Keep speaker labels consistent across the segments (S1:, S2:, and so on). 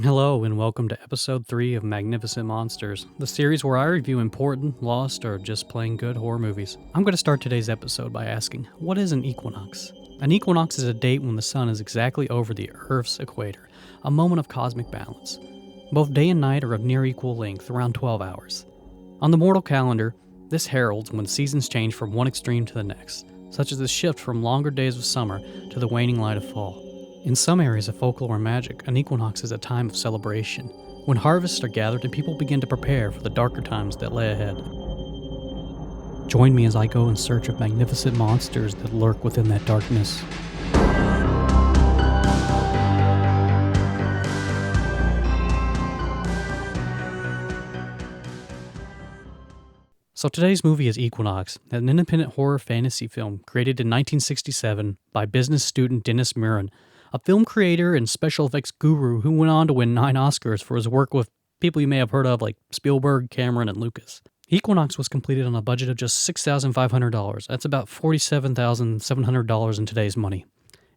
S1: Hello, and welcome to episode 3 of Magnificent Monsters, the series where I review important, lost, or just plain good horror movies. I'm going to start today's episode by asking, what is an equinox? An equinox is a date when the sun is exactly over the Earth's equator, a moment of cosmic balance. Both day and night are of near equal length, around 12 hours. On the mortal calendar, this heralds when seasons change from one extreme to the next, such as the shift from longer days of summer to the waning light of fall. In some areas of folklore and magic, an equinox is a time of celebration, when harvests are gathered and people begin to prepare for the darker times that lay ahead. Join me as I go in search of magnificent monsters that lurk within that darkness. So today's movie is Equinox, an independent horror fantasy film created in 1967 by business student Dennis Muren, a film creator and special effects guru who went on to win 9 Oscars for his work with people you may have heard of like Spielberg, Cameron, and Lucas. Equinox was completed on a budget of just $6,500. That's about $47,700 in today's money,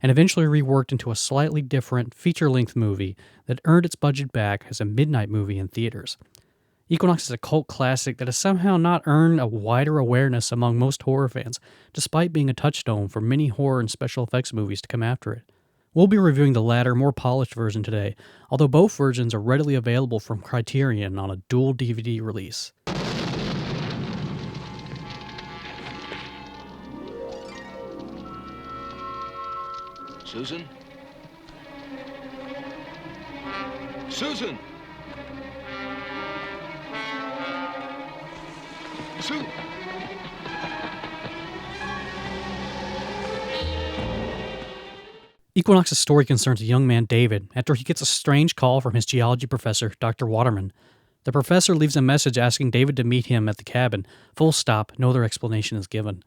S1: and eventually reworked into a slightly different feature-length movie that earned its budget back as a midnight movie in theaters. Equinox is a cult classic that has somehow not earned a wider awareness among most horror fans, despite being a touchstone for many horror and special effects movies to come after it. We'll be reviewing the latter, more polished version today, although both versions are readily available from Criterion on a dual DVD release.
S2: Susan? Susan! Sue!
S1: Equinox's story concerns a young man, David, after he gets a strange call from his geology professor, Dr. Waterman. The professor leaves a message asking David to meet him at the cabin. Full stop, no other explanation is given.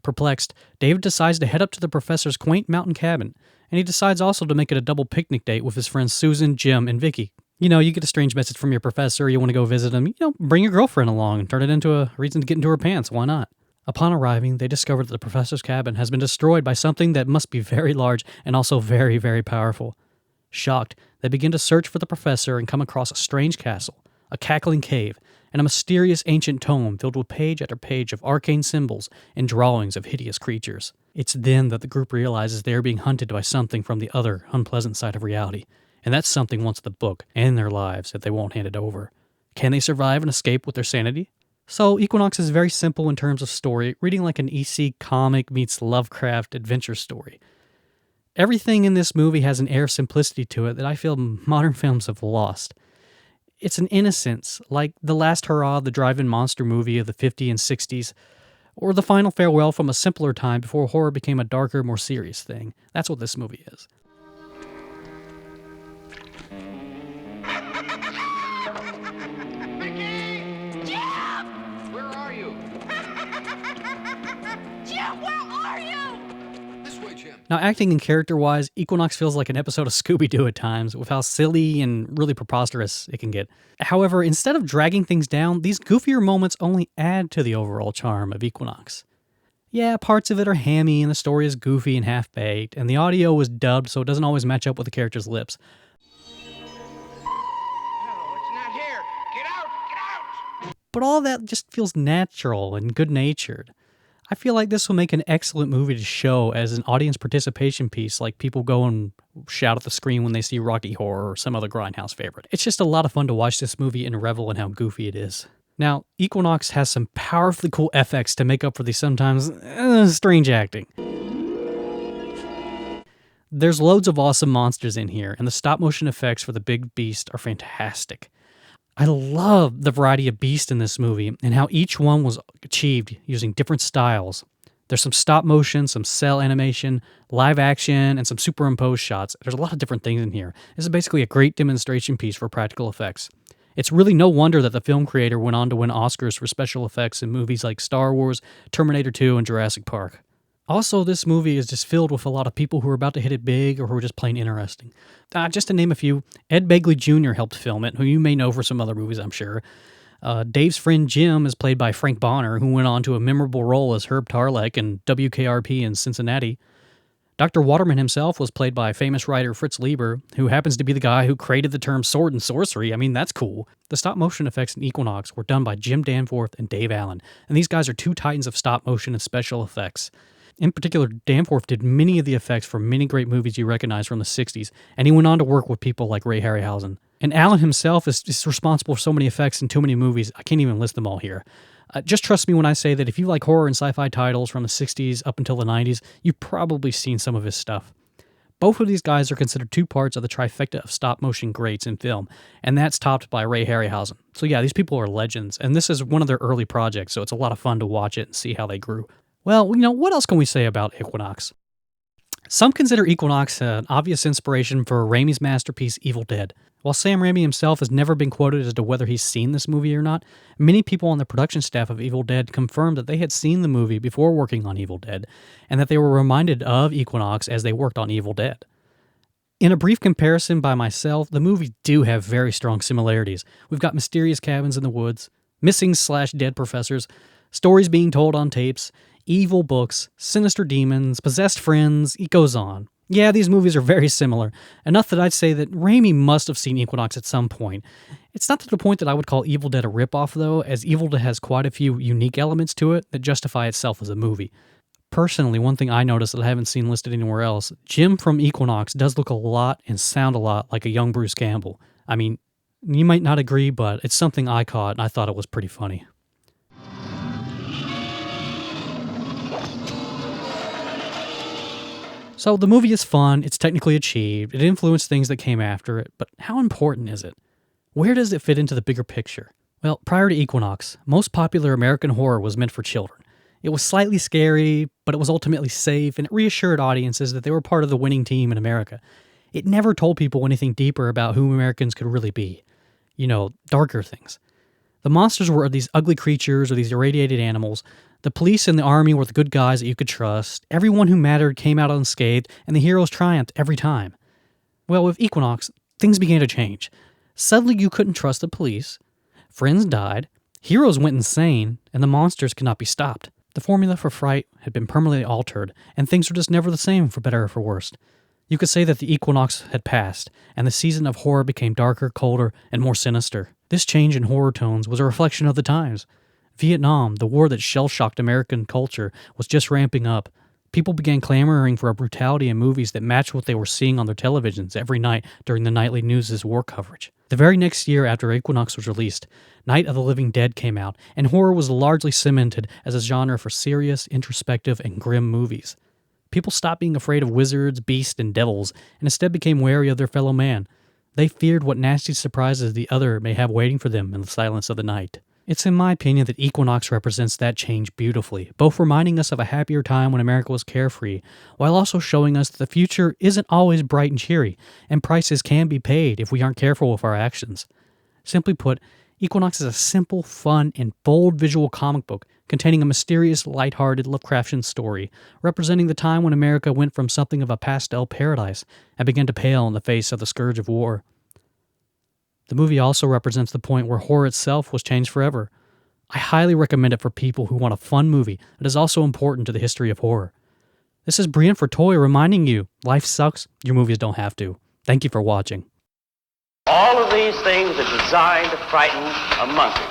S1: Perplexed, David decides to head up to the professor's quaint mountain cabin, and he decides also to make it a double picnic date with his friends Susan, Jim, and Vicky. You know, you get a strange message from your professor, you want to go visit him, bring your girlfriend along and turn it into a reason to get into her pants, why not? Upon arriving, they discover that the professor's cabin has been destroyed by something that must be very large and also very, very powerful. Shocked, they begin to search for the professor and come across a strange castle, a cackling cave, and a mysterious ancient tome filled with page after page of arcane symbols and drawings of hideous creatures. It's then that the group realizes they are being hunted by something from the other, unpleasant side of reality, and that something wants the book and their lives if they won't hand it over. Can they survive and escape with their sanity? So, Equinox is very simple in terms of story, reading like an EC comic meets Lovecraft adventure story. Everything in this movie has an air of simplicity to it that I feel modern films have lost. It's an innocence, like The Last Hurrah, the drive-in monster movie of the 50s and 60s, or the final farewell from a simpler time before horror became a darker, more serious thing. That's what this movie is. Now, acting and character-wise, Equinox feels like an episode of Scooby-Doo at times, with how silly and really preposterous it can get. However, instead of dragging things down, these goofier moments only add to the overall charm of Equinox. Yeah, parts of it are hammy, and the story is goofy and half-baked, and the audio is dubbed so it doesn't always match up with the character's lips.
S2: No, it's not here! Get out! Get out!
S1: But all that just feels natural and good-natured. I feel like this will make an excellent movie to show as an audience participation piece, like people go and shout at the screen when they see Rocky Horror or some other Grindhouse favorite. It's just a lot of fun to watch this movie and revel in how goofy it is. Now, Equinox has some powerfully cool FX to make up for the sometimes strange acting. There's loads of awesome monsters in here, and the stop-motion effects for the big beast are fantastic. I love the variety of beasts in this movie and how each one was achieved using different styles. There's some stop motion, some cell animation, live action, and some superimposed shots. There's a lot of different things in here. This is basically a great demonstration piece for practical effects. It's really no wonder that the film creator went on to win Oscars for special effects in movies like Star Wars, Terminator 2, and Jurassic Park. Also, this movie is just filled with a lot of people who are about to hit it big or who are just plain interesting. Just to name a few, Ed Begley Jr. helped film it, who you may know for some other movies, I'm sure. Dave's friend Jim is played by Frank Bonner, who went on to a memorable role as Herb Tarlek in WKRP in Cincinnati. Dr. Waterman himself was played by famous writer Fritz Lieber, who happens to be the guy who created the term sword and sorcery. I mean, that's cool. The stop motion effects in Equinox were done by Jim Danforth and Dave Allen, and these guys are two titans of stop motion and special effects. In particular, Danforth did many of the effects for many great movies you recognize from the 60s, and he went on to work with people like Ray Harryhausen. And Allen himself is responsible for so many effects in too many movies, I can't even list them all here. Just trust me when I say that if you like horror and sci-fi titles from the 60s up until the 90s, you've probably seen some of his stuff. Both of these guys are considered two parts of the trifecta of stop-motion greats in film, and that's topped by Ray Harryhausen. So yeah, these people are legends, and this is one of their early projects, so it's a lot of fun to watch it and see how they grew. Well, what else can we say about Equinox? Some consider Equinox an obvious inspiration for Raimi's masterpiece Evil Dead. While Sam Raimi himself has never been quoted as to whether he's seen this movie or not, many people on the production staff of Evil Dead confirmed that they had seen the movie before working on Evil Dead, and that they were reminded of Equinox as they worked on Evil Dead. In a brief comparison by myself, the movies do have very strong similarities. We've got mysterious cabins in the woods, missing/dead professors, stories being told on tapes, evil books, sinister demons, possessed friends, it goes on. Yeah, these movies are very similar, enough that I'd say that Raimi must have seen Equinox at some point. It's not to the point that I would call Evil Dead a ripoff, though, as Evil Dead has quite a few unique elements to it that justify itself as a movie. Personally, one thing I noticed that I haven't seen listed anywhere else, Jim from Equinox does look a lot and sound a lot like a young Bruce Campbell. I mean, you might not agree, but it's something I caught and I thought it was pretty funny. So the movie is fun, it's technically achieved, it influenced things that came after it, but how important is it? Where does it fit into the bigger picture? Well, prior to Equinox, most popular American horror was meant for children. It was slightly scary, but it was ultimately safe, and it reassured audiences that they were part of the winning team in America. It never told people anything deeper about who Americans could really be. Darker things. The monsters were these ugly creatures or these irradiated animals. The police and the army were the good guys that you could trust. Everyone who mattered came out unscathed, and the heroes triumphed every time. Well, with Equinox, things began to change. Suddenly you couldn't trust the police. Friends died. Heroes went insane, and the monsters could not be stopped. The formula for fright had been permanently altered, and things were just never the same, for better or for worse. You could say that the equinox had passed, and the season of horror became darker, colder, and more sinister. This change in horror tones was a reflection of the times. Vietnam, the war that shell-shocked American culture, was just ramping up. People began clamoring for a brutality in movies that matched what they were seeing on their televisions every night during the nightly news' war coverage. The very next year after Equinox was released, Night of the Living Dead came out, and horror was largely cemented as a genre for serious, introspective, and grim movies. People stopped being afraid of wizards, beasts, and devils, and instead became wary of their fellow man. They feared what nasty surprises the other may have waiting for them in the silence of the night. It's in my opinion that Equinox represents that change beautifully, both reminding us of a happier time when America was carefree, while also showing us that the future isn't always bright and cheery, and prices can be paid if we aren't careful with our actions. Simply put, Equinox is a simple, fun, and bold visual comic book containing a mysterious, lighthearted Lovecraftian story, representing the time when America went from something of a pastel paradise and began to pale in the face of the scourge of war. The movie also represents the point where horror itself was changed forever. I highly recommend it for people who want a fun movie that is also important to the history of horror. This is Brian for Toy reminding you, life sucks, your movies don't have to. Thank you for watching.
S2: All of these things are designed to frighten a monkey.